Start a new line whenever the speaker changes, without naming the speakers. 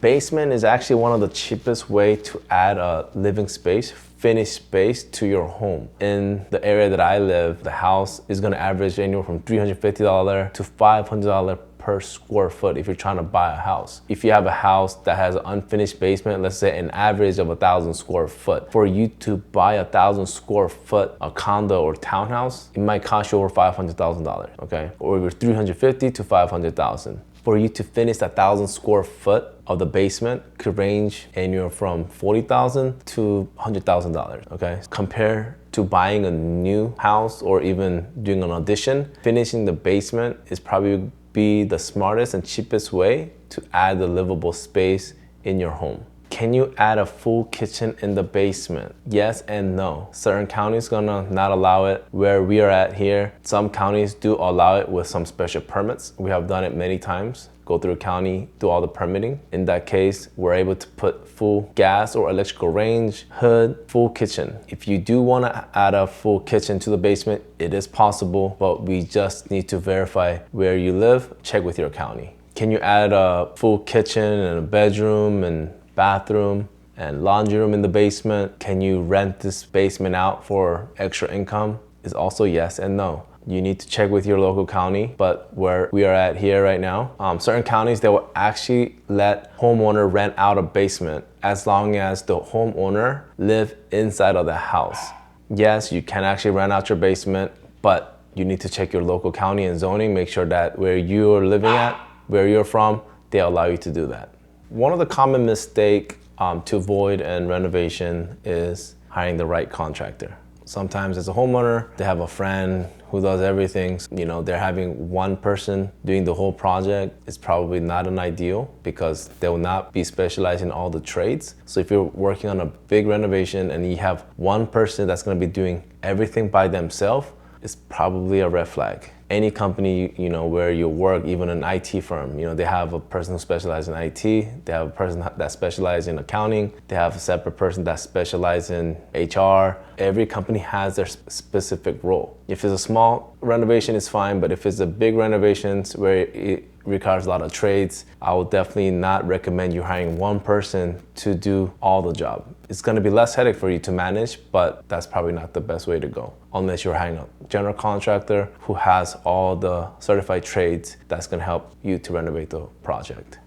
Basement is actually one of the cheapest way to add a living space, finished space to your home. In the area that I live, the house is gonna average anywhere from $350 to $500 per square foot if you're trying to buy a house. If you have a house that has an unfinished basement, let's say an average of 1,000 square foot, for you to buy 1,000 square foot a condo or townhouse, it might cost you over $500,000, okay? Or over $350 to $500,000. For you to finish 1,000 square foot of the basement could range anywhere from $40,000 to $100,000, okay? Compared to buying a new house or even doing an addition, finishing the basement is probably be the smartest and cheapest way to add the livable space in your home. Can you add a full kitchen in the basement? Yes and no. Certain counties gonna not allow it. Where we are at here, some counties do allow it with some special permits. We have done it many times. Go through a county, do all the permitting. In that case, we're able to put full gas or electrical range, hood, full kitchen. If you do wanna add a full kitchen to the basement, it is possible, but we just need to verify where you live, check with your county. Can you add a full kitchen and a bedroom and bathroom and laundry room in the basement? Can you rent this basement out for extra income? Is also yes and no. You need to check with your local county, but where we are at here right now, certain counties, they will actually let homeowner rent out a basement as long as the homeowner live inside of the house. Yes, you can actually rent out your basement, but you need to check your local county and zoning, make sure that where you're living at, where you're from, they allow you to do that. One of the common mistakes to avoid in renovation is hiring the right contractor. Sometimes as a homeowner, they have a friend who does everything. You know, they're having one person doing the whole project. It's probably not an ideal because they will not be specialized in all the trades. So if you're working on a big renovation and you have one person that's gonna be doing everything by themselves, it's probably a red flag. Any company, you know, where you work, even an IT firm, you know, they have a person who specializes in IT, they have a person that specializes in accounting, they have a separate person that specializes in HR. Every company has their specific role. If it's a small renovation, it's fine, but if it's a big renovation where it requires a lot of trades, I would definitely not recommend you hiring one person to do all the job. It's gonna be less headache for you to manage, but that's probably not the best way to go. Unless you're hiring a general contractor who has all the certified trades that's gonna help you to renovate the project.